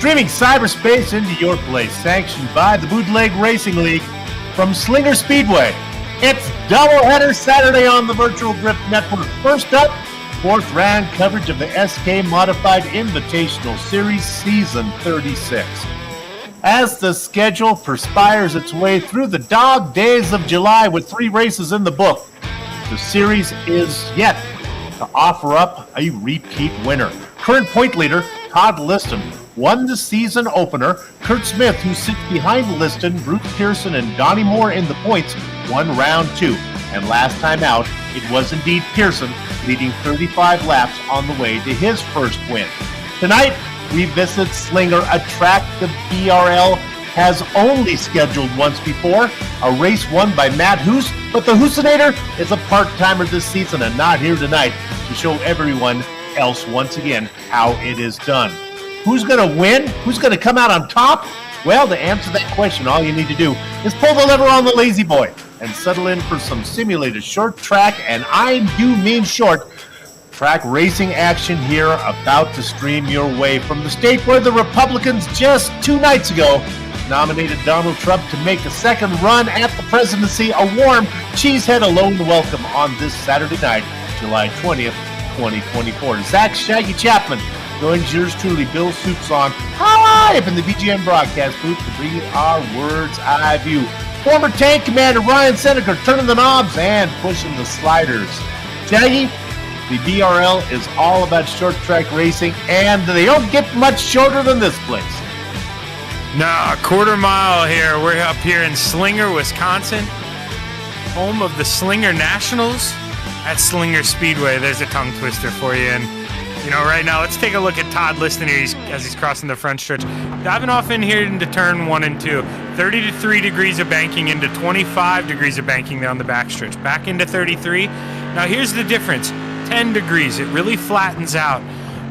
Streaming cyberspace into your place, sanctioned by the Bootleg Racing League from Slinger Speedway. It's doubleheader Saturday on the Virtual Drift Network. First up, fourth round coverage of the SK Modified Invitational Series Season 36. As the schedule perspires its way through the dog days of July with 3 races in the book, the series is yet to offer up a repeat winner. Current point leader, Todd Liston, won the season opener. Kurt Smith, who sits behind Liston, Bruce Pearson, and Donnie Moore in the points, won round 2. And last time out, it was indeed Pearson, leading 35 laps on the way to his first win. Tonight, we visit Slinger, a track the BRL has only scheduled once before, a race won by Matt Hoos, but the Hoosinator is a part-timer this season and not here tonight to show everyone else once again how it is done. Who's going to win? Who's going to come out on top? Well, to answer that question, all you need to do is pull the lever on the Lazy Boy and settle in for some simulated short track, and I do mean short track racing action here about to stream your way from the state where the Republicans just 2 nights ago nominated Donald Trump to make a second run at the presidency. A warm cheesehead alone welcome on this Saturday night, July 20th, 2024. Zach Shaggy Chapman joins yours truly, Bill Soupson, high up in the BGN broadcast booth to bring you our words eye view. Former tank commander Ryan Seneca turning the knobs and pushing the sliders. Shaggy, the BRL is all about short track racing, and they don't get much shorter than this place. Nah, quarter mile here. We're up here in Slinger, Wisconsin, home of the Slinger Nationals at Slinger Speedway. There's a tongue twister for you. And, you know, right now, let's take a look at Todd Liston here as he's crossing the front stretch. Diving off in here into turn 1 and 2. 33 degrees of banking into 25 degrees of banking there on the backstretch. Back into 33. Now, here's the difference. 10 degrees. It really flattens out.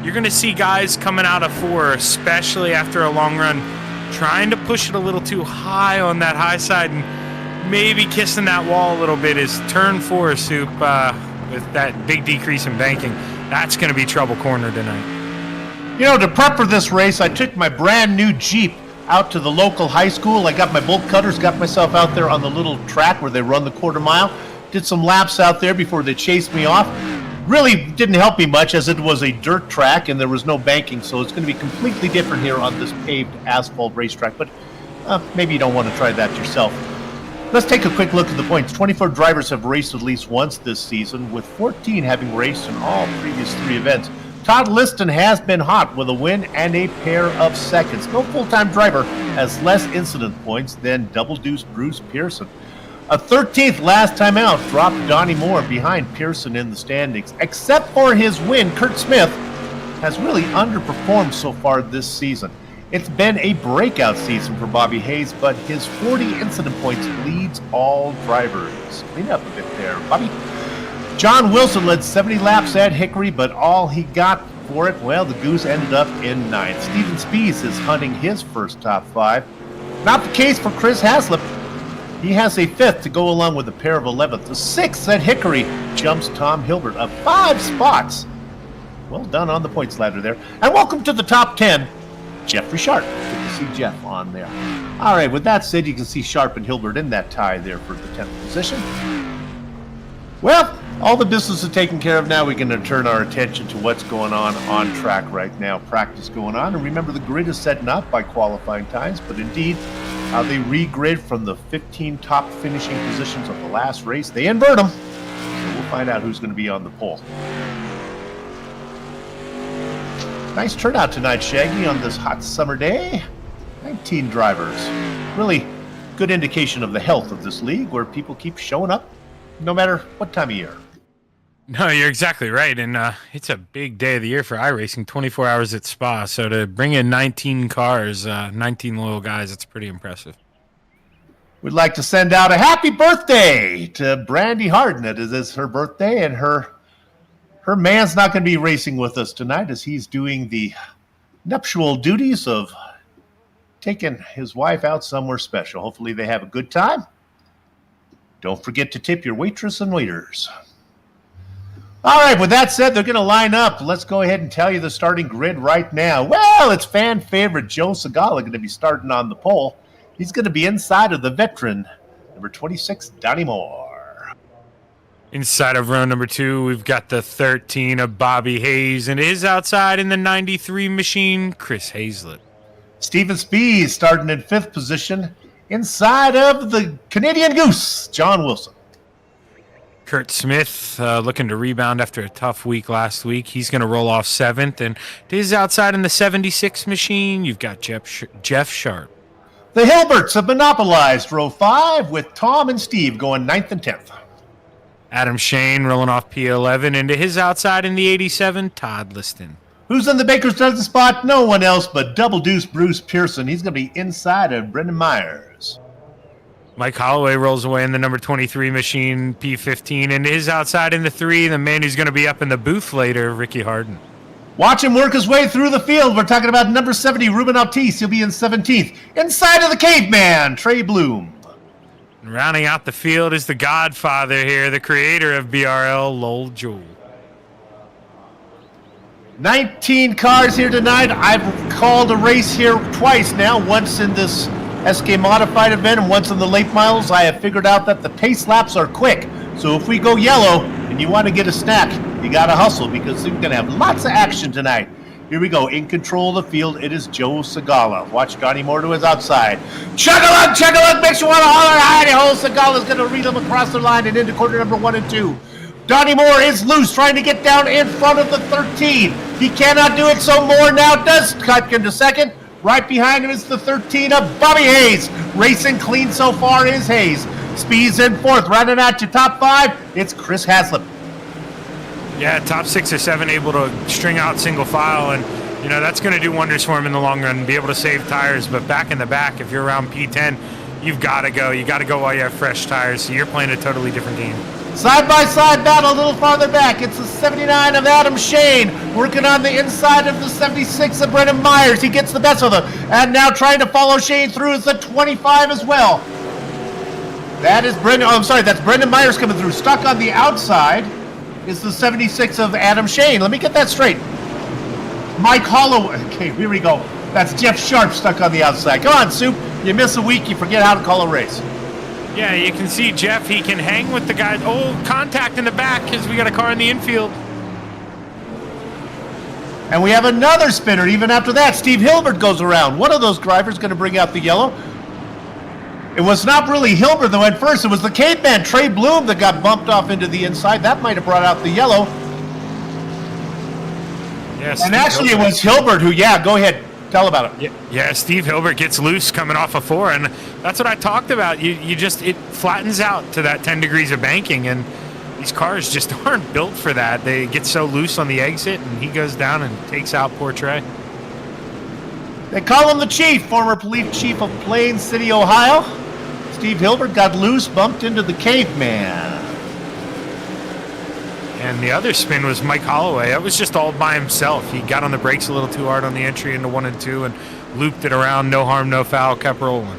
You're going to see guys coming out of 4, especially after a long run, trying to push it a little too high on that high side and maybe kissing that wall a little bit. Is turn 4, Soup, with that big decrease in banking. That's going to be trouble corner tonight. You know, to prep for this race, I took my brand new Jeep out to the local high school. I got my bolt cutters, got myself out there on the little track where they run the quarter mile. Did some laps out there before they chased me off. Really didn't help me much as it was a dirt track and there was no banking, so it's going to be completely different here on this paved asphalt racetrack, but maybe you don't want to try that yourself. Let's take a quick look at the points. 24 drivers have raced at least once this season, with 14 having raced in all previous 3 events. Todd Liston has been hot with a win and a pair of seconds. No full-time driver has less incident points than double-deuce Bruce Pearson. A 13th last time out dropped Donnie Moore behind Pearson in the standings. Except for his win, Kurt Smith has really underperformed so far this season. It's been a breakout season for Bobby Hayes, but his 40 incident points leads all drivers. Clean up a bit there, Bobby. John Wilson led 70 laps at Hickory, but all he got for it, well, the Goose ended up in 9th. Steven Spees is hunting his first top 5. Not the case for Chris Haslip. He has a 5th to go along with a pair of 11th. The 6th at Hickory jumps Tom Hilbert up 5 spots. Well done on the points ladder there. And welcome to the top 10, Jeffrey Sharp. Good to see Jeff on there. All right, with that said, you can see Sharp and Hilbert in that tie there for the 10th position. Well, all the business is taken care of now. We're going to turn our attention to what's going on track right now. Practice going on. And remember, the grid is set not by qualifying times, but indeed how they regrid from the 15 top finishing positions of the last race. They invert them. So we'll find out who's going to be on the pole. Nice turnout tonight, Shaggy, on this hot summer day. 19 drivers. Really good indication of the health of this league where people keep showing up no matter what time of year. No, you're exactly right. And it's a big day of the year for iRacing, 24 hours at Spa. So to bring in 19 cars, 19 loyal guys, it's pretty impressive. We'd like to send out a happy birthday to Brandy Harden. It is her birthday, and her man's not going to be racing with us tonight as he's doing the nuptial duties of taking his wife out somewhere special. Hopefully they have a good time. Don't forget to tip your waitress and waiters. All right, with that said, they're going to line up. Let's go ahead and tell you the starting grid right now. Well, it's fan favorite Joe Segala going to be starting on the pole. He's going to be inside of the veteran, number 26, Donnie Moore. Inside of row number 2, we've got the 13 of Bobby Hayes, and his outside in the 93 machine, Chris Hazlett. Steven Spees starting in 5th position. Inside of the Canadian Goose, John Wilson. Kurt Smith looking to rebound after a tough week last week. He's going to roll off 7th. And to his outside in the 76 machine, you've got Jeff Sharp. The Hilberts have monopolized row 5 with Tom and Steve going 9th and 10th. Adam Shane rolling off P11. And to his outside in the 87, Todd Liston. Who's in the Baker's dozen spot? No one else but Double Deuce Bruce Pearson. He's going to be inside of Brendan Myers. Mike Holloway rolls away in the number 23 machine, P15, and his outside in the 3, the man who's going to be up in the booth later, Ricky Harden. Watch him work his way through the field. We're talking about number 70, Ruben Altisse. He'll be in 17th. Inside of the caveman, Trey Bloom. And rounding out the field is the godfather here, the creator of BRL, Lowell Jewell. 19 cars here tonight. I've called a race here twice now, once in this SK Modified event and once in the late models. I have figured out that the pace laps are quick. So if we go yellow and you want to get a snack, you got to hustle because we're going to have lots of action tonight. Here we go. In control of the field, it is Joe Segala. Watch Donnie Moore to his outside. Chug-a-lug, makes you want to holler. Hi-ho, Segala's going to read them across the line and into quarter number 1 and 2. Donnie Moore is loose, trying to get down in front of the 13. He cannot do it, so Moore now does cut into second. Right behind him is the 13 of Bobby Hayes. Racing clean so far is Hayes. Speeds in 4th. Rounding out to top 5, it's Chris Haslip. Yeah, top 6 or 7 able to string out single file, and you know that's going to do wonders for him in the long run, be able to save tires. But back in the back, if you're around P10, you've got to go. You got to go while you have fresh tires, so you're playing a totally different game. Side-by-side battle a little farther back. It's the 79 of Adam Shane working on the inside of the 76 of Brendan Myers. He gets the best of them. And now trying to follow Shane through is the 25 as well. That is Brendan. Oh, I'm sorry. That's Brendan Myers coming through. Stuck on the outside is the 76 of Adam Shane. Let me get that straight. Mike Holloway. Okay, here we go. That's Jeff Sharp stuck on the outside. Come on, Soup. You miss a week, you forget how to call a race. Yeah, you can see Jeff, he can hang with the guys. Oh, contact in the back because we got a car in the infield. And we have another spinner even after that. Steve Hilbert goes around. One of those drivers going to bring out the yellow. It was not really Hilbert that went first. It was the caveman, Trey Bloom, that got bumped off into the inside. That might have brought out the yellow. Yes. And actually it was Hilbert who, yeah, go ahead. Tell about it. Yeah, Steve Hilbert gets loose coming off of 4, and that's what I talked about. It flattens out to that 10 degrees of banking, and these cars just aren't built for that. They get so loose on the exit, and he goes down and takes out poor Trey. They call him the Chief, former police chief of Plain City, Ohio. Steve Hilbert got loose, bumped into the caveman. And the other spin was Mike Holloway. It was just all by himself. He got on the brakes a little too hard on the entry into 1 and 2 and looped it around. No harm, no foul. Kept rolling.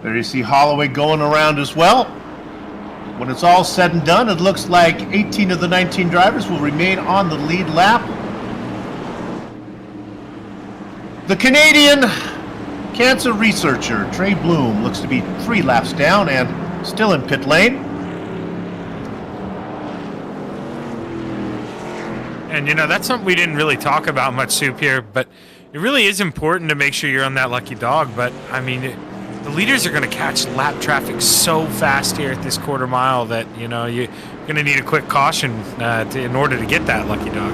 There you see Holloway going around as well. When it's all said and done, it looks like 18 of the 19 drivers will remain on the lead lap. The Canadian cancer researcher, Trey Bloom, looks to be 3 laps down and still in pit lane. And, you know, that's something we didn't really talk about much, Soup, here, but it really is important to make sure you're on that lucky dog. But, I mean, the leaders are going to catch lap traffic so fast here at this quarter mile that, you know, you're going to need a quick caution in order to get that lucky dog.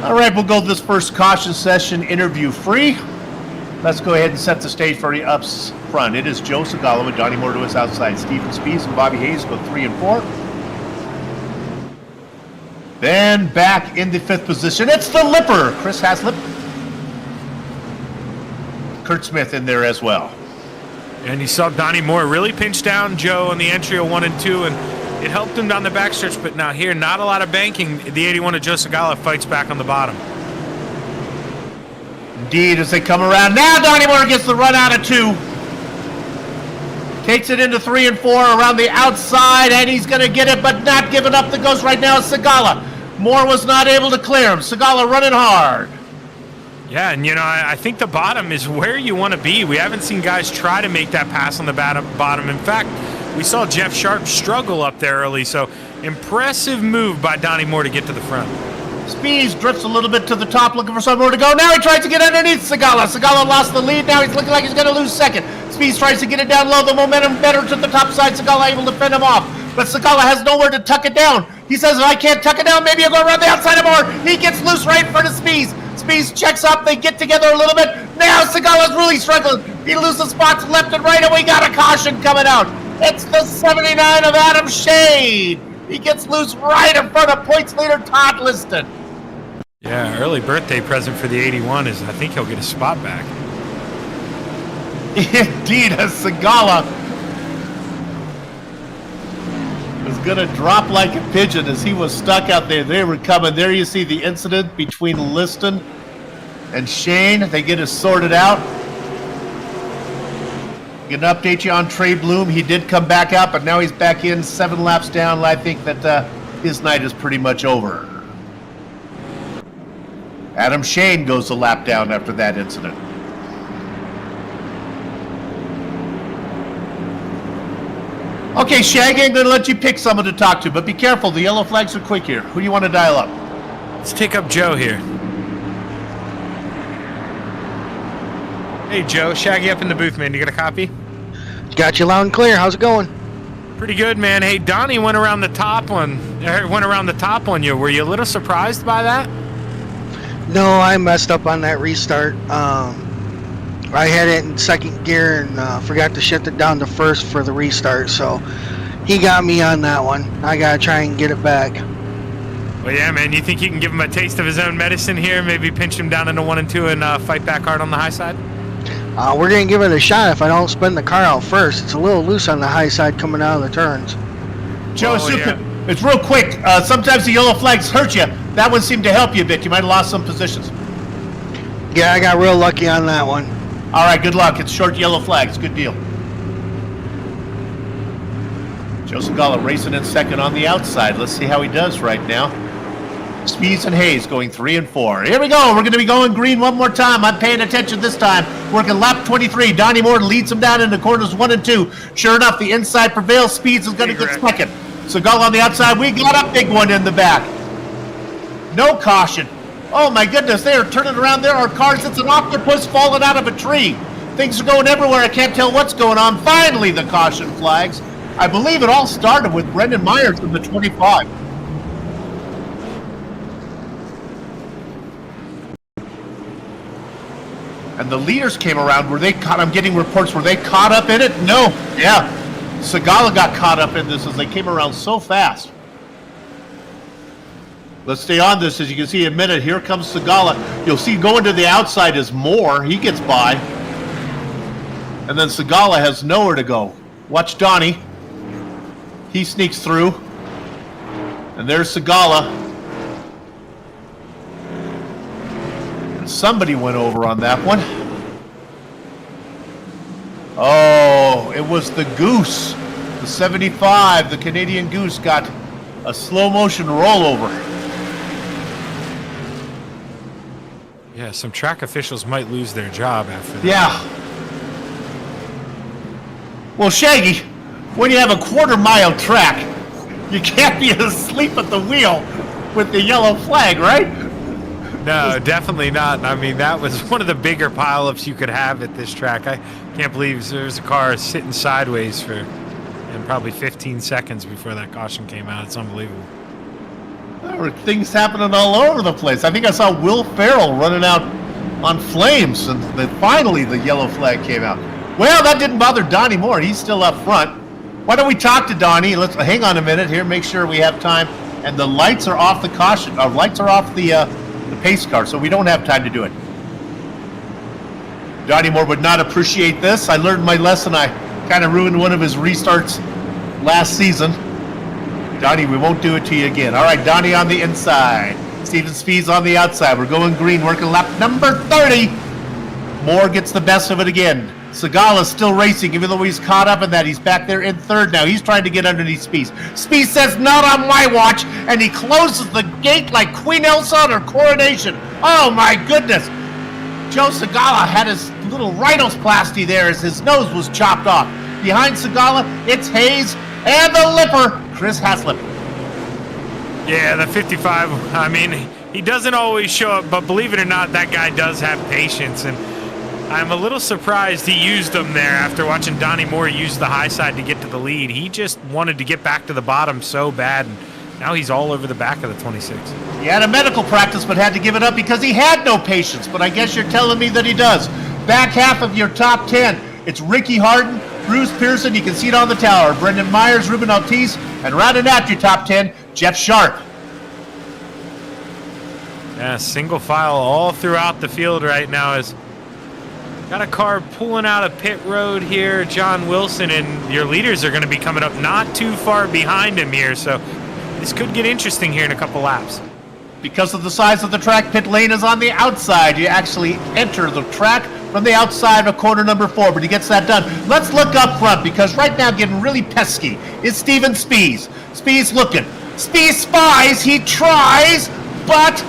All right, we'll go this first caution session interview free. Let's go ahead and set the stage for the ups front. It is Joe Segala with Donnie Moore to his outside. Stephen Spees and Bobby Hayes go 3 and 4. Then back in the 5th position, it's the Lipper, Chris Haslip. Kurt Smith in there as well. And you saw Donnie Moore really pinch down Joe on the entry of 1 and 2, and it helped him down the backstretch. But now here, not a lot of banking. The 81 of Joe Segala fights back on the bottom. Indeed, as they come around. Now Donnie Moore gets the run out of 2. Takes it into 3 and 4 around the outside, and he's going to get it, but not giving up the ghost right now is Segala. Moore was not able to clear him. Segala running hard. Yeah, and I think the bottom is where you want to be. We haven't seen guys try to make that pass on the bottom. In fact, we saw Jeff Sharp struggle up there early, so impressive move by Donnie Moore to get to the front. Speeds drifts a little bit to the top, looking for somewhere to go. Now he tries to get underneath Segala. Segala lost the lead. Now he's looking like he's going to lose second. Speeds tries to get it down low. The momentum better to the top side. Segala able to fend him off. But Segala has nowhere to tuck it down. He says, if I can't tuck it down, maybe I'll go around the outside of Moore. He gets loose right in front of Speeds. Speeds checks up. They get together a little bit. Now Segala's really struggling. He loses spots left and right, and we got a caution coming out. It's the 79 of Adam Shade. He gets loose right in front of points leader Todd Liston. Yeah, early birthday present for the 81 is I think he'll get a spot back. Indeed, as Segala is going to drop like a pigeon as he was stuck out there. They were coming. There you see the incident between Liston and Shane. They get it sorted out. Going to update you on Trey Bloom. He did come back out, but now he's back in 7 laps down. I think that his night is pretty much over. Adam Shane goes a lap down after that incident. Okay, Shaggy, I'm going to let you pick someone to talk to, but be careful. The yellow flags are quick here. Who do you want to dial up? Let's take up Joe here. Hey, Joe. Shaggy up in the booth, man. You got a copy? Got you loud and clear. How's it going? Pretty good, man. Hey, Donnie went around the top on you. Were you a little surprised by that? No, I messed up on that restart. I had it in second gear and forgot to shift it down to first for the restart, so he got me on that one. I gotta try and get it back. Well, yeah, man. You think you can give him a taste of his own medicine here? Maybe pinch him down into 1 and 2 and fight back hard on the high side? We're gonna give it a shot if I don't spin the car out first. It's a little loose on the high side coming out of the turns. Joe, it's real quick. Sometimes the yellow flags hurt you. That one seemed to help you a bit. You might have lost some positions. Yeah, I got real lucky on that one. All right, good luck. It's short yellow flags. Good deal. Joe Segala racing in second on the outside. Let's see how he does right now. Speeds and Hayes going 3 and 4. Here we go. We're going to be going green one more time. I'm paying attention this time. Working lap 23. Donnie Moore leads him down into corners 1 and 2. Sure enough, the inside prevails. Speeds is going to get second. Segala on the outside. We got a big one in the back. No caution. Oh my goodness, they are turning around. There are cars. It's an octopus falling out of a tree. Things are going everywhere. I can't tell what's going on. Finally, the caution flags. I believe it all started with Brendan Myers in the 25. And the leaders came around. Were they caught? I'm getting reports. Were they caught up in it? No. Yeah. Segala got caught up in this as they came around so fast. Let's stay on this. As you can see in a minute, here comes Segala. You'll see going to the outside is Moore. He gets by. And then Segala has nowhere to go. Watch Donnie. He sneaks through. And there's Segala. And somebody went over on that one. Oh, it was the Goose. The 75, the Canadian Goose, got a slow motion rollover. Yeah, some track officials might lose their job after that. Yeah. Well, Shaggy, when you have a quarter-mile track, you can't be asleep at the wheel with the yellow flag, right? No, definitely not. I mean, that was one of the bigger pileups you could have at this track. I can't believe there's a car sitting sideways for probably 15 seconds before that caution came out. It's unbelievable. There were things happening all over the place. I think I saw Will Ferrell running out on flames, and then finally the yellow flag came out. Well, that didn't bother Donnie Moore. He's still up front. Why don't we talk to Donnie? Let's hang on a minute here, make sure we have time. And the lights are off the caution. Our lights are off the pace car, so we don't have time to do it. Donnie Moore would not appreciate this. I learned my lesson. I kind of ruined one of his restarts last season. Donnie, we won't do it to you again. All right, Donnie on the inside. Steven Speed's on the outside. We're going green, working lap number 30. Moore gets the best of it again. Segala's still racing, even though he's caught up in that. He's back there in third now. He's trying to get underneath Spieth. Spieth says, not on my watch, and he closes the gate like Queen Elsa on her coronation. Oh, my goodness. Joe Segala had his little rhinoplasty there as his nose was chopped off. Behind Segala, it's Hayes and the Lipper, Chris Haslip. Yeah, the 55, I mean, he doesn't always show up, but believe it or not, that guy does have patience, and I'm a little surprised he used them there after watching Donnie Moore use the high side to get to the lead. He just wanted to get back to the bottom so bad, and now he's all over the back of the 26. He had a medical practice but had to give it up because he had no patience, but I guess you're telling me that he does. Back half of your top 10, it's Ricky Harden, Bruce Pearson, you can see it on the tower, Brendan Myers, Ruben Ortiz, and rounding out your top 10, Jeff Sharp. Yeah, single file all throughout the field right now. Is got a car pulling out of pit road here, John Wilson, and your leaders are going to be coming up not too far behind him here, so this could get interesting here in a couple laps. Because of the size of the track, pit lane is on the outside. You actually enter the track from the outside of corner number 4, but he gets that done. Let's look up front, because right now getting really pesky is Steven Spies. Spies looking. Spies spies, he tries, but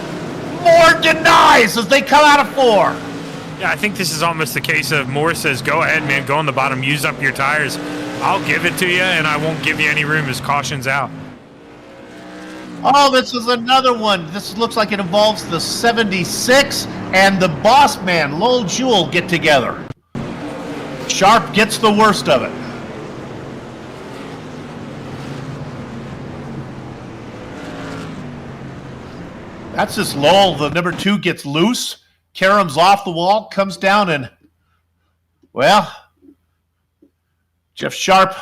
Moore denies as they come out of 4. Yeah, I think this is almost the case of Moore says, go ahead, man, go on the bottom, use up your tires. I'll give it to you, and I won't give you any room as caution's out. Oh, this is another one. This looks like it involves the 76 and the boss man, Lowell Jewell, get together. Sharp gets the worst of it. That's just Lowell. The number 2 gets loose. Karam's off the wall, comes down, and, well, Jeff Sharp.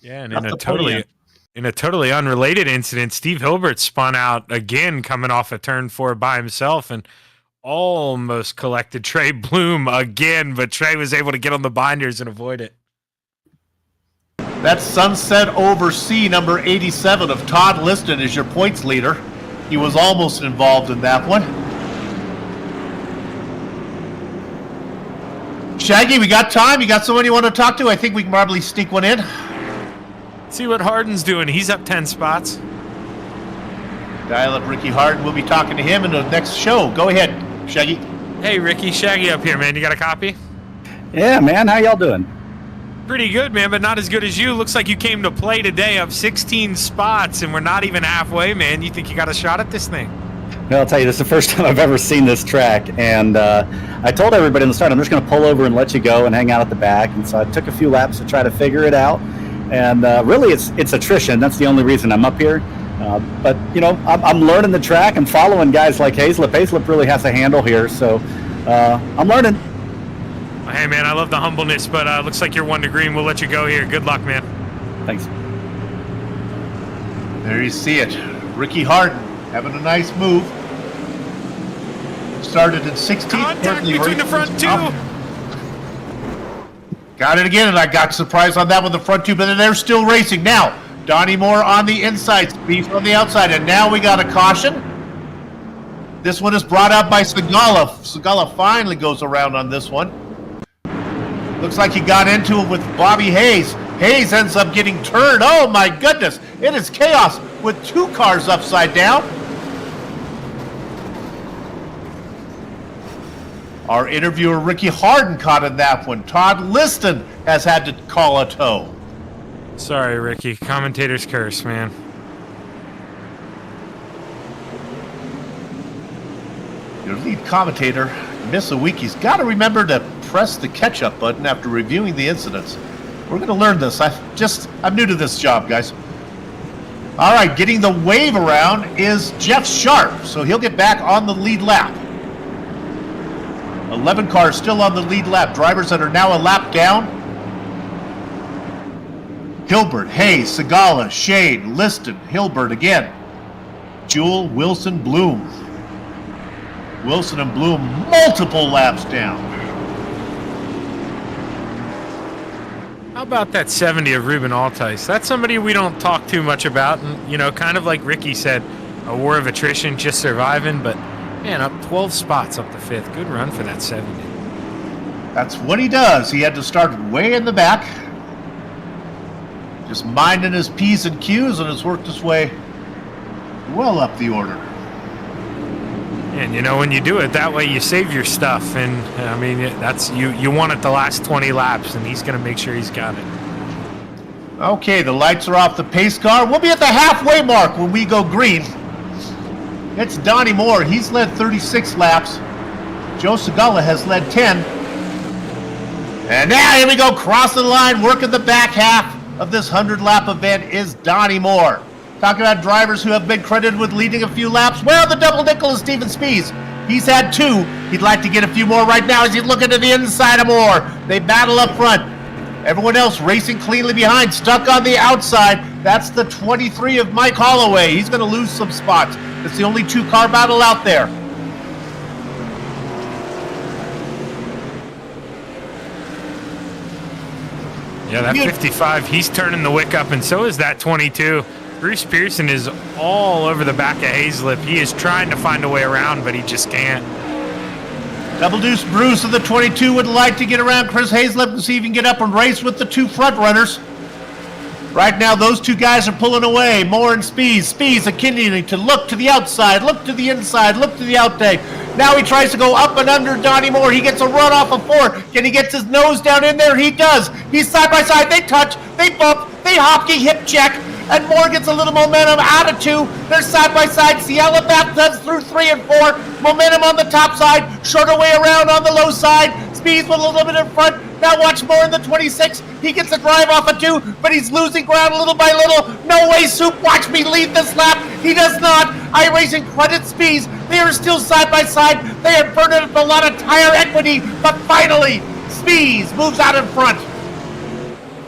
Yeah, and in a totally unrelated incident, Steve Hilbert spun out again coming off of turn 4 by himself and almost collected Trey Bloom again, but Trey was able to get on the binders and avoid it. That's Sunset Over Sea, number 87 of Todd Liston is your points leader. He was almost involved in that one. Shaggy, we got time? You got someone you want to talk to? I think we can probably sneak one in. See what Harden's doing. He's up 10 spots. Dial up Ricky Harden. We'll be talking to him in the next show. Go ahead, Shaggy. Hey, Ricky, Shaggy up here, man. You got a copy? Yeah, man. How y'all doing? Pretty good, man, but not as good as you. Looks like you came to play today up 16 spots, and we're not even halfway, man. You think you got a shot at this thing? Well, I'll tell you, this is the first time I've ever seen this track, and I told everybody in the start, I'm just going to pull over and let you go and hang out at the back, and so I took a few laps to try to figure it out, and really it's attrition. That's the only reason I'm up here, but, you know, I'm learning the track. I'm following guys like Hazlip. Hazlip really has a handle here, so I'm learning. Hey, man, I love the humbleness, but looks like you're 1 to green. We'll let you go here. Good luck, man. Thanks. There you see it. Ricky Harden having a nice move. Started in 16th. Contact between the front 2. Got it again, and I got surprised on that one, the front 2, but then they're still racing. Now, Donnie Moore on the inside, Spieth on the outside, and now we got a caution. This one is brought out by Segala. Segala finally goes around on this one. Looks like he got into it with Bobby Hayes. Hayes ends up getting turned. Oh my goodness, it is chaos with 2 cars upside down. Our interviewer Ricky Harden caught in that one. Todd Liston has had to call a tow. Sorry, Ricky. Commentator's curse, man. Your lead commentator, Miss Awiki's got to remember to press the catch-up button after reviewing the incidents. We're going to learn this. I'm new to this job, guys. All right, getting the wave around is Jeff Sharp, so he'll get back on the lead lap. 11 cars still on the lead lap. Drivers that are now a lap down. Hilbert, Hayes, Segala, Shade, Liston, Hilbert again. Jewell, Wilson, Bloom. Wilson and Bloom multiple laps down. How about that 70 of Ruben Altice? That's somebody we don't talk too much about. And, you know, kind of like Ricky said, a war of attrition, just surviving. But, man, up 12 spots up the 5th. Good run for that 70. That's what he does. He had to start way in the back, just minding his P's and Q's, and has worked his way well up the order. And you know, when you do it that way, you save your stuff. And I mean, that's you want it the last 20 laps, and he's going to make sure he's got it. Okay, the lights are off the pace car. We'll be at the halfway mark when we go green. It's Donnie Moore. He's led 36 laps. Joe Segala has led 10. And now here we go, crossing the line, working the back half of this 100-lap event is Donnie Moore. Talking about drivers who have been credited with leading a few laps. Well, the double nickel is Steven Spies. He's had 2. He'd like to get a few more right now as he's looking to the inside of Moore. They battle up front. Everyone else racing cleanly behind, stuck on the outside. That's the 23 of Mike Holloway. He's going to lose some spots. It's the only 2-car battle out there. Yeah, that 55, he's turning the wick up, and so is that 22. Bruce Pearson is all over the back of Hazlip. He is trying to find a way around, but he just can't. Double Deuce Bruce of the 22 would like to get around Chris Hazlip and see if he can get up and race with the 2 front runners. Right now, those 2 guys are pulling away. Moore and Spies. Spies continuing to look to the outside, look to the inside, look to the outtake. Now he tries to go up and under Donnie Moore. He gets a run off of 4. Can he get his nose down in there? He does. He's side by side. They touch. They bump. They hockey hip check. And Moore gets a little momentum out of 2. They're side by side. Ciala back does through 3 and 4. Momentum on the top side. Shorter way around on the low side. Speeds with a little bit in front. Now watch Moore in the 26. He gets a drive off of 2, but he's losing ground little by little. No way, Soup. Watch me lead this lap. He does not. iRacing credit Speeds. They are still side by side. They have burned up a lot of tire equity, but finally, Speeds moves out in front.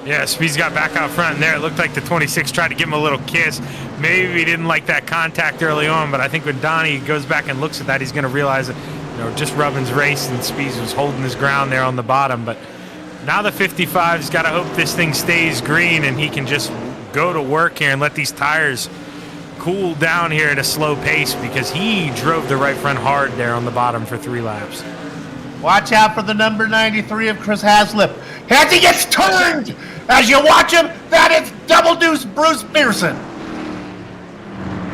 Yeah, Speeds got back out front, and there it looked like the 26 tried to give him a little kiss. Maybe he didn't like that contact early on, but I think when Donnie goes back and looks at that, he's going to realize that, you know, just Rubbin's race, and Speeds was holding his ground there on the bottom. But now the 55's got to hope this thing stays green, and he can just go to work here and let these tires cool down here at a slow pace, because he drove the right front hard there on the bottom for 3 laps. Watch out for the number 93 of Chris Hazlip. As he gets turned, as you watch him, that is Double Deuce Bruce Pearson.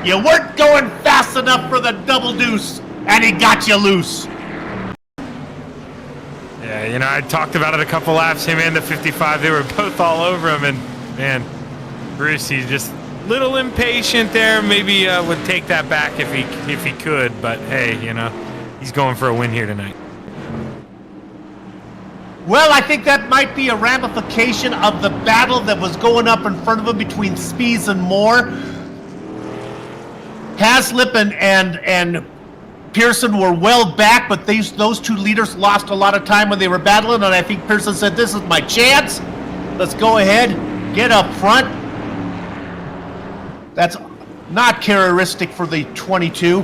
You weren't going fast enough for the Double Deuce, and he got you loose. Yeah, you know, I talked about it a couple laps, him and the 55, they were both all over him, and man, Bruce, he's just a little impatient there. Maybe would take that back if he could, but hey, you know, he's going for a win here tonight. Well, I think that might be a ramification of the battle that was going up in front of him between Spies and Moore. Hazlip and Pearson were well back, but those 2 leaders lost a lot of time when they were battling, and I think Pearson said, this is my chance. Let's go ahead, get up front. That's not characteristic for the 22.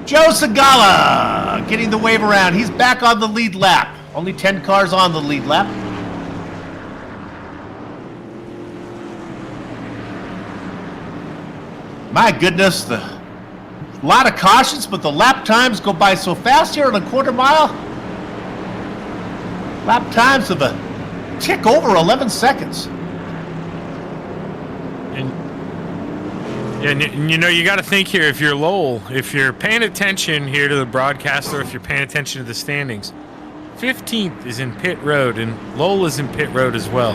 Joe Segala getting the wave around. He's back on the lead lap. Only 10 cars on the lead lap. My goodness, a lot of cautions, but the lap times go by so fast here in a quarter mile. Lap times of a tick over 11 seconds. And you know, you got to think here, if you're Lowell, if you're paying attention here to the broadcast, or if you're paying attention to the standings, 15th is in pit road, and Lowell is in pit road as well.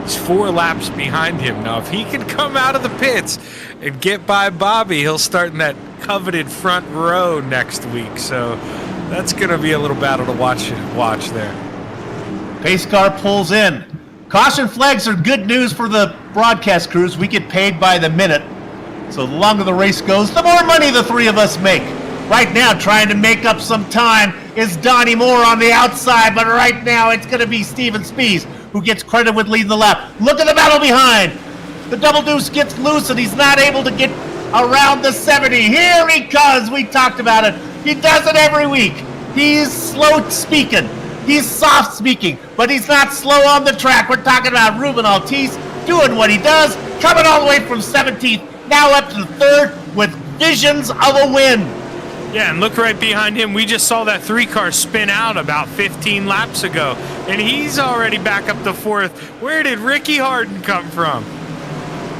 He's 4 laps behind him. Now, if he can come out of the pits and get by Bobby, he'll start in that coveted front row next week. So that's going to be a little battle to watch there. Pace car pulls in. Caution flags are good news for the broadcast crews. We get paid by the minute. So the longer the race goes, the more money the 3 of us make. Right now, trying to make up some time is Donnie Moore on the outside, but right now it's going to be Steven Spies who gets credit with leading the lap. Look at the battle behind. The Double Deuce gets loose, and he's not able to get around the 70. Here he comes. We talked about it. He does it every week. He's slow speaking. He's soft speaking, but he's not slow on the track. We're talking about Ruben Altice doing what he does, coming all the way from 17th, now up to the 3rd with visions of a win. Yeah, and look right behind him. We just saw that 3-car spin out about 15 laps ago, and he's already back up to 4th. Where did Ricky Harden come from?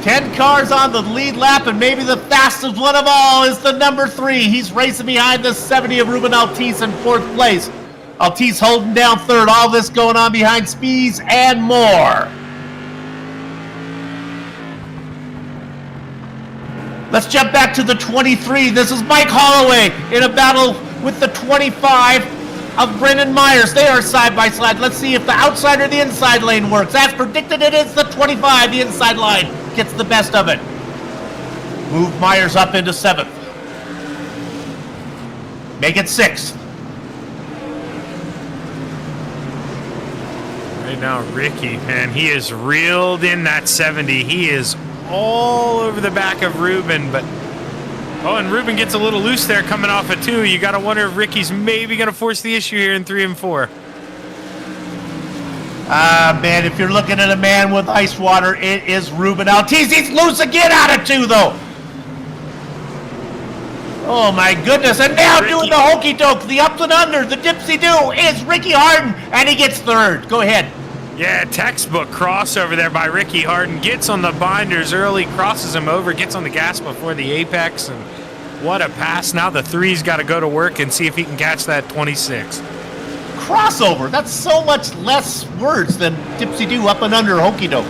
10 cars on the lead lap, and maybe the fastest one of all is the number 3. He's racing behind the 70 of Ruben Altice in 4th place. Altice holding down 3rd. All this going on behind Spees and more. Let's jump back to the 23. This is Mike Holloway in a battle with the 25 of Brendan Myers. They are side by side. Let's see if the outside or the inside lane works. As predicted, it is the 25. The inside line gets the best of it. Move Myers up into 7th. Make it 6th. Right now, Ricky, man, he is reeled in that 70. He is all over the back of Ruben, but and Ruben gets a little loose there coming off of 2. You got to wonder if Ricky's maybe going to force the issue here in 3 and 4. Man, if you're looking at a man with ice water, it is Ruben Altice. He's loose again out of 2, though. Oh, my goodness. And now Ricky doing the hokey doke, the ups and under, the dipsy do is Ricky Harden, and he gets 3rd. Go ahead. Yeah, textbook crossover there by Ricky Harden. Gets on the binders early, crosses him over, gets on the gas before the apex, and what a pass. Now the 3's got to go to work and see if he can catch that 26. Crossover. That's so much less words than dipsy-do, up and under, hokey doke.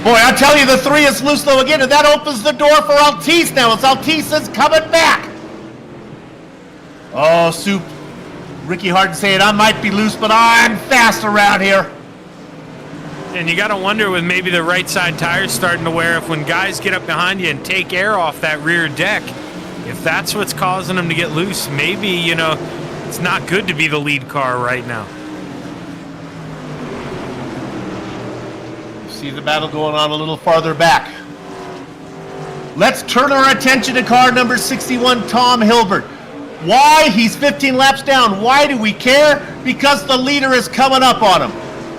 Boy, I'll tell you, the 3 is loose though again, and that opens the door for Altice now. It's Altice is coming back. Oh, Soup. Ricky Harden saying, I might be loose, but I'm fast around here. And you got to wonder with maybe the right side tires starting to wear, if when guys get up behind you and take air off that rear deck, if that's what's causing them to get loose, maybe, it's not good to be the lead car right now. See the battle going on a little farther back. Let's turn our attention to car number 61, Tom Hilbert. Why? He's 15 laps down. Why do we care? Because the leader is coming up on him.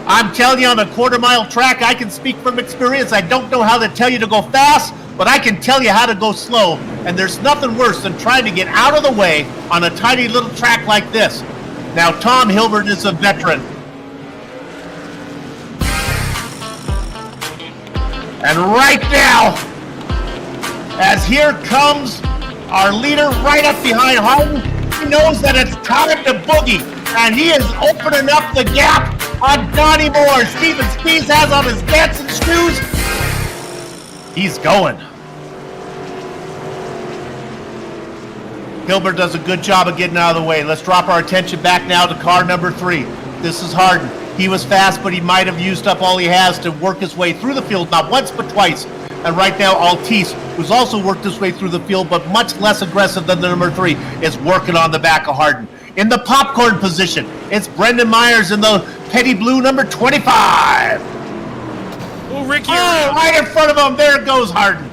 I'm telling you, on a quarter-mile track, I can speak from experience. I don't know how to tell you to go fast, but I can tell you how to go slow. And there's nothing worse than trying to get out of the way on a tiny little track like this. Now, Tom Hilbert is a veteran. And right now, as here comes our leader right up behind Harden, he knows that it's time to boogie. And he is opening up the gap on Donnie Moore. Steven Spees has on his dancing shoes. He's going. Hilbert does a good job of getting out of the way. Let's drop our attention back now to car number 3. This is Harden. He was fast, but he might have used up all he has to work his way through the field, not once but twice. And right now, Altice, who's also worked his way through the field, but much less aggressive than the number 3, is working on the back of Harden. In the popcorn position, it's Brendan Myers in the petty blue number 25. Oh, Ricky! Oh, right in front of him, there goes Harden.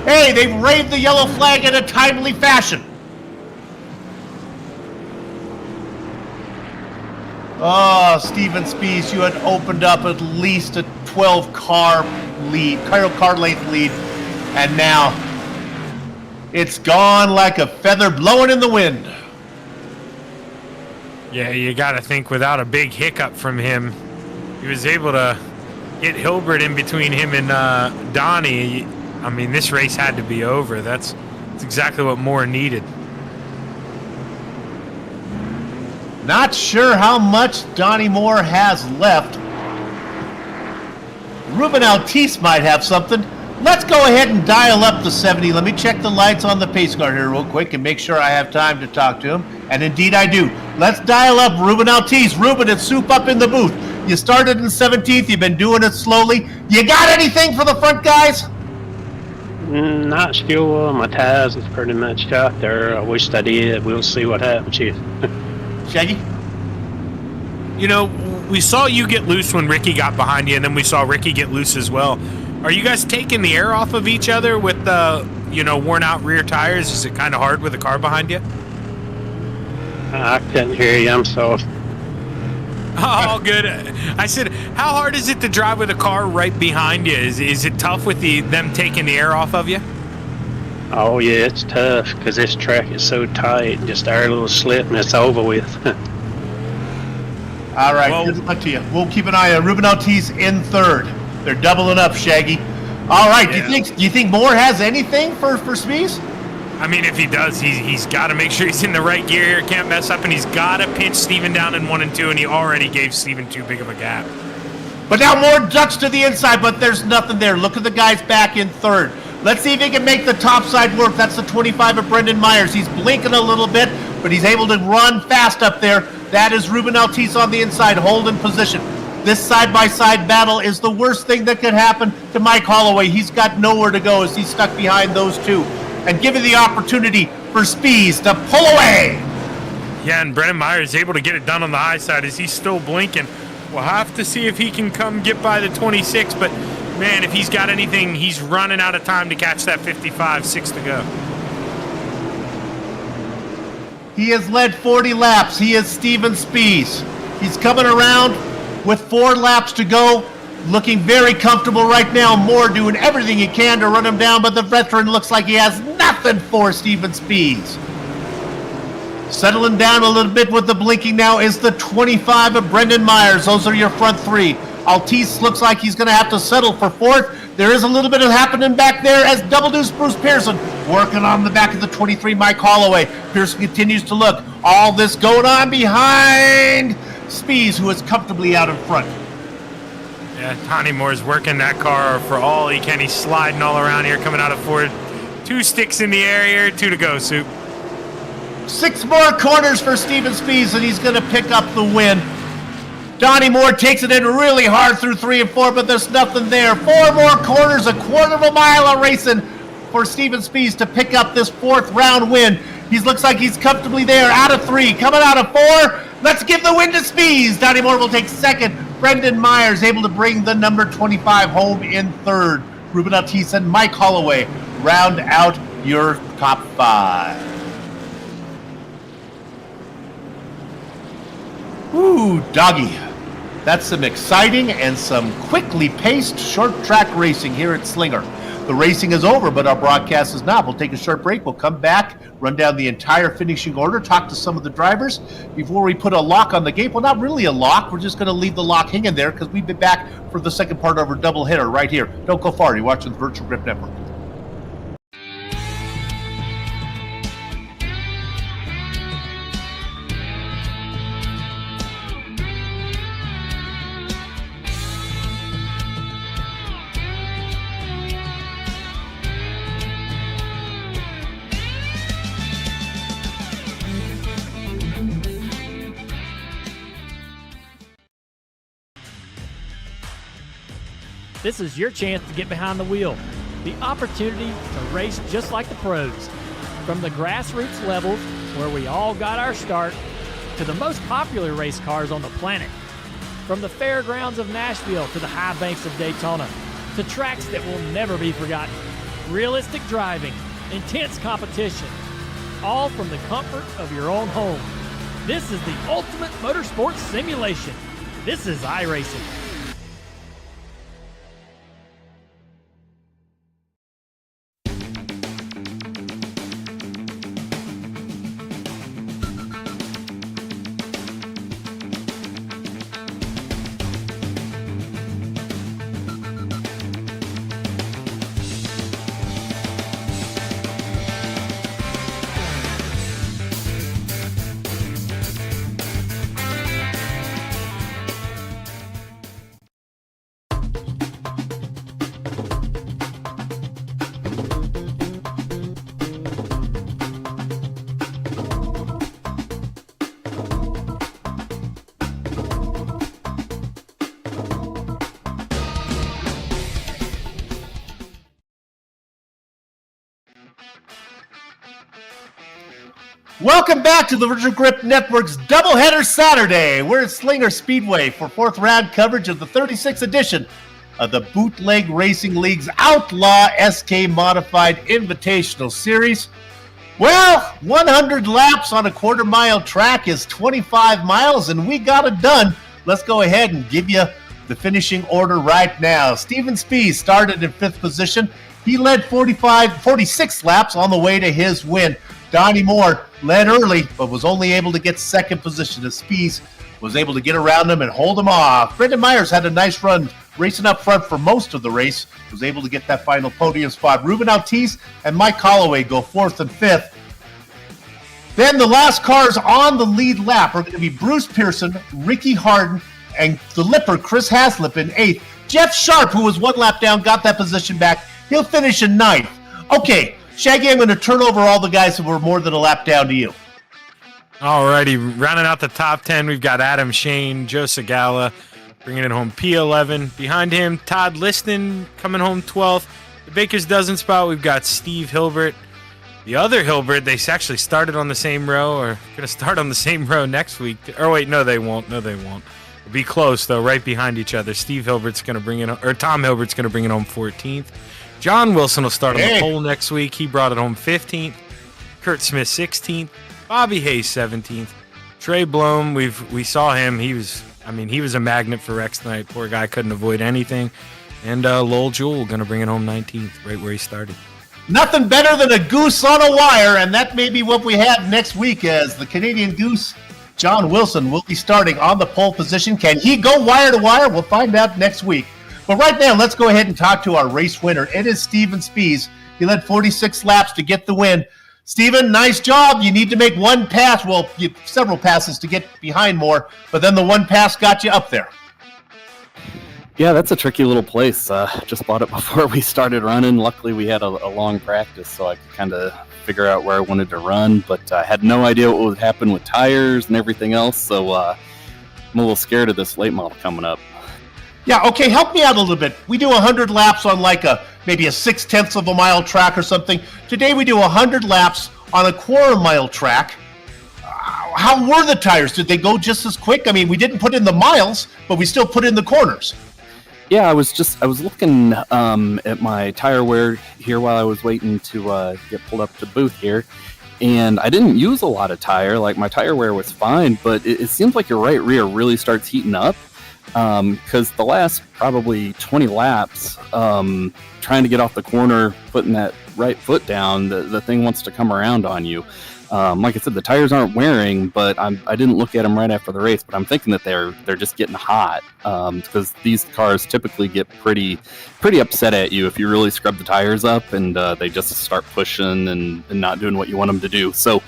Hey, they've waved the yellow flag in a timely fashion. Oh, Steven Spees, you had opened up at least a 12-car lead, car length lead, and now it's gone like a feather blowing in the wind. Yeah, you got to think without a big hiccup from him, he was able to get Hilbert in between him and Donnie. I mean, this race had to be over. That's exactly what Moore needed. Not sure how much Donnie Moore has left. Ruben Altice might have something. Let's go ahead and dial up the 70. Let me check the lights on the pace car here real quick and make sure I have time to talk to him. And indeed I do. Let's dial up Ruben Altice. Ruben, it's Soup up in the booth. You started in 17th. You've been doing it slowly. You got anything for the front guys? Not sure. My tires is pretty much out there. I wish I did. We'll see what happens here. Shaggy? You know, we saw you get loose when Ricky got behind you, and then we saw Ricky get loose as well. Are you guys taking the air off of each other with the, worn out rear tires? Is it kind of hard with the car behind you? I couldn't hear you. I'm sorry. Oh, good. I said, how hard is it to drive with a car right behind you? Is it tough with them taking the air off of you? Oh yeah, it's tough because this track is so tight. Just our little slip and it's over with. All right, Well- good luck to you. We'll keep an eye on Ruben Ortiz in third. They're doubling up, Shaggy. All right, Yeah. do you think Moore has anything for Spies? I mean, if he does, he's got to make sure he's in the right gear here, can't mess up, and he's got to pinch Steven down in 1 and 2, and he already gave Steven too big of a gap. But now Moore ducks to the inside, but there's nothing there. Look at the guys back in third. Let's see if he can make the top side work. That's the 25 of Brendan Myers. He's blinking a little bit, but he's able to run fast up there. That is Ruben Ortiz on the inside, holding position. This side-by-side battle is the worst thing that could happen to Mike Holloway. He's got nowhere to go as he's stuck behind those two. And given the opportunity for Spies to pull away. Yeah, and Brendan Myers is able to get it done on the high side as he's still blinking. We'll have to see if he can come get by the 26, but man, if he's got anything, he's running out of time to catch that 55, 6 to go. He has led 40 laps. He is Steven Spies. He's coming around with 4 laps to go. Looking very comfortable right now. Moore doing everything he can to run him down, but the veteran looks like he has nothing for Steven Spies. Settling down a little bit with the blinking now is the 25 of Brendan Myers. Those are your front 3. Altice looks like he's going to have to settle for 4th. There is a little bit of happening back there as Double Deuce Bruce Pearson working on the back of the 23 Mike Holloway. Pearson continues to look. All this going on behind Spies, who is comfortably out in front. Yeah, Tony Moore's working that car for all he can. He's sliding all around here, coming out of 4. 2 sticks in the air here, 2 to go, Soup. 6 more corners for Steven Spies, and he's going to pick up the win. Donnie Moore takes it in really hard through 3 and 4, but there's nothing there. 4 more corners, a quarter of a mile of racing for Steven Spies to pick up this 4th round win. He looks like he's comfortably there out of 3, coming out of 4. Let's give the win to Spies. Donnie Moore will take 2nd. Brendan Myers able to bring the number 25 home in 3rd. Ruben Ortiz and Mike Holloway round out your top 5. Ooh, doggy. That's some exciting and some quickly paced short track racing here at Slinger. The racing is over, but our broadcast is not. We'll take a short break. We'll come back, run down the entire finishing order, talk to some of the drivers before we put a lock on the gate. Well, not really a lock. We're just going to leave the lock hanging there because we'll be back for the second part of our doubleheader right here. Don't go far. You're watching the Virtual Grip Network. This is your chance to get behind the wheel. The opportunity to race just like the pros. From the grassroots levels, where we all got our start, to the most popular race cars on the planet. From the fairgrounds of Nashville to the high banks of Daytona, to tracks that will never be forgotten. Realistic driving, intense competition, all from the comfort of your own home. This is the ultimate motorsports simulation. This is iRacing. Welcome back to the Virtual Grip Network's Doubleheader Saturday. We're at Slinger Speedway for 4th round coverage of the 36th edition of the Bootleg Racing League's Outlaw SK Modified Invitational Series. Well, 100 laps on a quarter-mile track is 25 miles, and we got it done. Let's go ahead and give you the finishing order right now. Steven Spies started in 5th position. He led 46 laps on the way to his win. Donnie Moore led early, but was only able to get second position as Spees was able to get around him and hold him off. Brendan Myers had a nice run racing up front for most of the race, was able to get that final podium spot. Ruben Altice and Mike Holloway go 4th and 5th. Then the last cars on the lead lap are going to be Bruce Pearson, Ricky Harden, and the Lipper, Chris Haslip, in 8th. Jeff Sharp, who was 1 lap down, got that position back. He'll finish in 9th. Okay, Shaggy, I'm going to turn over all the guys that were more than a lap down to you. Alrighty, rounding out the top 10, we've got Adam Shane, Joe Segala bringing it home P11. Behind him, Todd Liston coming home 12th. The Baker's Dozen spot, we've got Steve Hilbert. The other Hilbert, they actually started on the same row, or going to start on the same row next week. Or wait, no, they won't. It'll be close, though, right behind each other. Steve Hilbert's going to bring it, or Tom Hilbert's going to bring it home 14th. John Wilson will start on the pole next week. He brought it home 15th. Kurt Smith 16th. Bobby Hayes 17th. Trey Blome, we saw him. He was a magnet for Rex tonight. Poor guy couldn't avoid anything. And Lowell Jewell going to bring it home 19th, right where he started. Nothing better than a goose on a wire, and that may be what we have next week as the Canadian Goose, John Wilson, will be starting on the pole position. Can he go wire to wire? We'll find out next week. But right now, let's go ahead and talk to our race winner. It is Steven Spees. He led 46 laps to get the win. Steven, nice job. You need to make one pass. Well, several passes to get behind more, but then the one pass got you up there. Yeah, that's a tricky little place. Just bought it before we started running. Luckily, we had a long practice, so I could kind of figure out where I wanted to run, but I had no idea what would happen with tires and everything else, so I'm a little scared of this late model coming up. Yeah, okay, help me out a little bit. We do 100 laps on maybe a 6/10 of a mile track or something. Today we do 100 laps on a quarter-mile track. How were the tires? Did they go just as quick? I mean, we didn't put in the miles, but we still put in the corners. Yeah, I was looking at my tire wear here while I was waiting to get pulled up to the booth here, and I didn't use a lot of tire. Like, my tire wear was fine, but it seems like your right rear really starts heating up. Because the last probably 20 laps, trying to get off the corner, putting that right foot down, the thing wants to come around on you. Like I said, the tires aren't wearing, but I didn't look at them right after the race, but I'm thinking that they're just getting hot, because these cars typically get pretty upset at you if you really scrub the tires up, and they just start pushing and not doing what you want them to do. So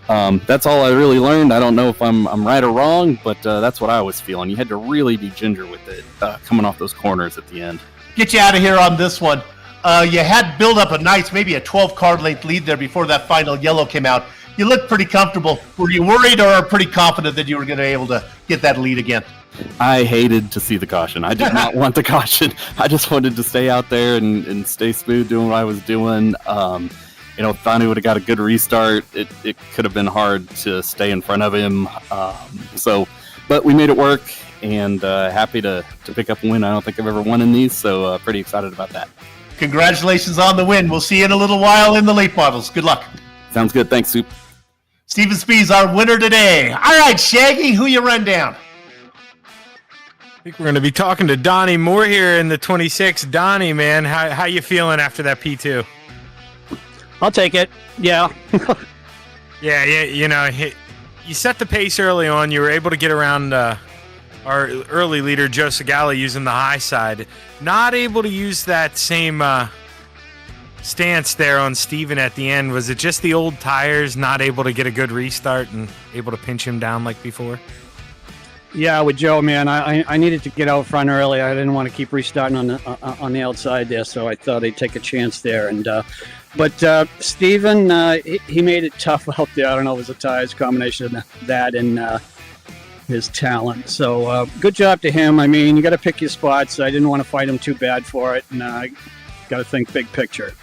that's all I really learned. I don't know if I'm right or wrong, but that's what I was feeling. You had to really be ginger with it coming off those corners at the end. Get you out of here on this one. You had built up a nice, maybe a 12-car length lead there before that final yellow came out. You looked pretty comfortable. Were you worried or pretty confident that you were going to be able to get that lead again? I hated to see the caution. I did not want the caution. I just wanted to stay out there and stay smooth doing what I was doing. If Donnie would have got a good restart, it could have been hard to stay in front of him. But we made it work, and happy to pick up a win. I don't think I've ever won in these, so pretty excited about that. Congratulations on the win. We'll see you in a little while in the late models. Good luck. Sounds good. Thanks, Soup. Steven Spees, our winner today. All right, Shaggy, who you run down? I think we're going to be talking to Donnie Moore here in the 26. Donnie, man, how you feeling after that P2? I'll take it. Yeah. Yeah, you set the pace early on. You were able to get around our early leader, Joe Segala, using the high side. Not able to use that same stance there on Steven at the end. Was it just the old tires, not able to get a good restart and able to pinch him down like before? Yeah, with Joe, man, I needed to get out front early. I didn't want to keep restarting on the outside there, so I thought I'd take a chance there. But Steven, he made it tough out there. I don't know if it was a tires combination of that and his talent. So good job to him. I mean, you got to pick your spots. I didn't want to fight him too bad for it, and got to think big picture.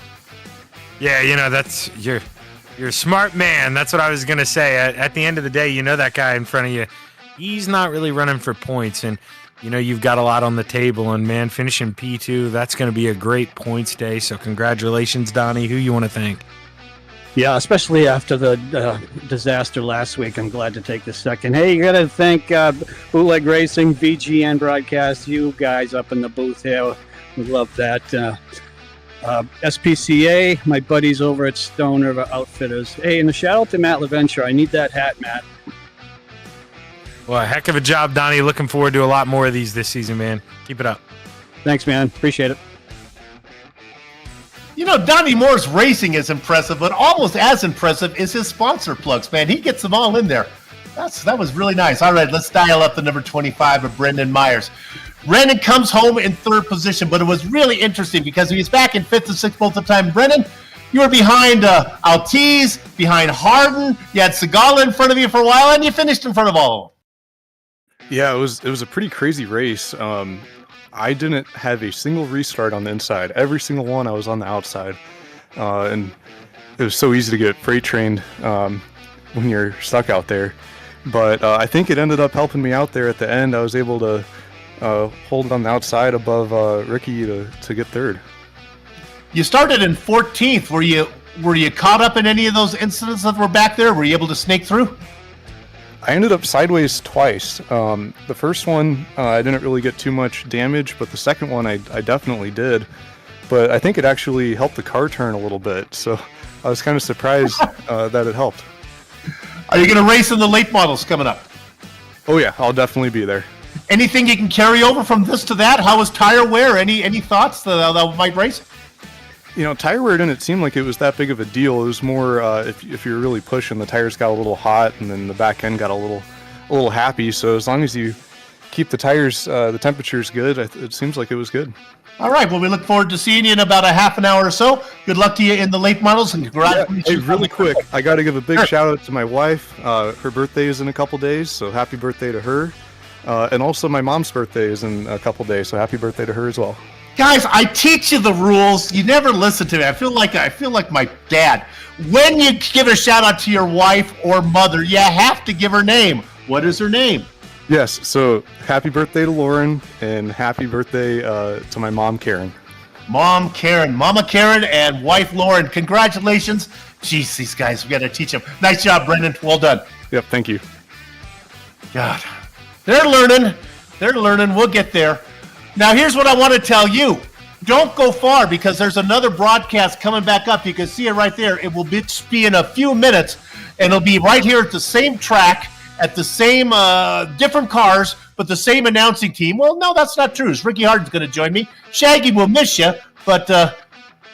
Yeah, that's you're a smart man. That's what I was gonna say. At the end of the day, that guy in front of you, he's not really running for points, and you've got a lot on the table. And man, finishing P2, that's going to be a great points day. So congratulations, Donnie. Who you want to thank? Yeah, especially after the disaster last week. I'm glad to take the second. Hey, you got to thank Bootleg Racing, VGN Broadcast, you guys up in the booth here. We love that. SPCA, my buddies over at Stone River Outfitters. Hey, and a shout out to Matt LaVenture. I need that hat, Matt. Well, a heck of a job, Donnie. Looking forward to a lot more of these this season, man. Keep it up. Thanks, man. Appreciate it. You know, Donnie Moore's racing is impressive, but almost as impressive is his sponsor plugs, man. He gets them all in there. That was really nice. All right, let's dial up the number 25 of Brendan Myers. Brendan comes home in third position, but it was really interesting because he was back in fifth and sixth both the time. Brendan, you were behind Altiz, behind Harden. You had Segala in front of you for a while, and you finished in front of all of them. Yeah, it was a pretty crazy race. I didn't have a single restart on the inside. Every single one I was on the outside. And it was so easy to get freight trained when you're stuck out there. But I think it ended up helping me out there at the end. I was able to hold it on the outside above Ricky to get third. You started in 14th. Were you caught up in any of those incidents that were back there? Were you able to snake through? I ended up sideways twice. The first one, I didn't really get too much damage, but the second one I definitely did. But I think it actually helped the car turn a little bit, so I was kind of surprised that it helped. Are you going to race in the late models coming up? Oh yeah, I'll definitely be there. Anything you can carry over from this to that? How was tire wear? Any thoughts that might race? You know, tire wear didn't seem like it was that big of a deal. It was more if you're really pushing, the tires got a little hot, and then the back end got a little happy. So as long as you keep the tires, the temperatures good, it seems like it was good. All right. Well, we look forward to seeing you in about a half an hour or so. Good luck to you in the late models, and congratulations. Hey, really quick, I got to give a big shout out to my wife. Her birthday is in a couple days, so happy birthday to her. And also my mom's birthday is in a couple days, so happy birthday to her as well. Guys, I teach you the rules. You never listen to me. I feel like my dad. When you give a shout out to your wife or mother, you have to give her name. What is her name? Yes. So happy birthday to Lauren, and happy birthday to my mom, Karen. Mama Karen, and wife Lauren. Congratulations. Jeez, these guys, we got to teach them. Nice job, Brendan. Well done. Yep. Thank you. God, they're learning. We'll get there. Now, here's what I want to tell you. Don't go far because there's another broadcast coming back up. You can see it right there. It will be in a few minutes, and it'll be right here at the same track, at the same different cars, but the same announcing team. Well, no, that's not true. Ricky Harden's going to join me. Shaggy will miss you, but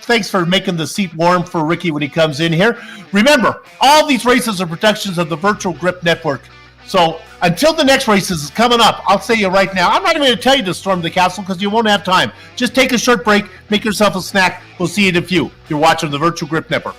thanks for making the seat warm for Ricky when he comes in here. Remember, all these races are productions of the Virtual Grip Network. So until the next races is coming up, I'll say you right now, I'm not even going to tell you to storm the castle because you won't have time. Just take a short break, make yourself a snack. We'll see you in a few. You're watching the Virtual Grip Network.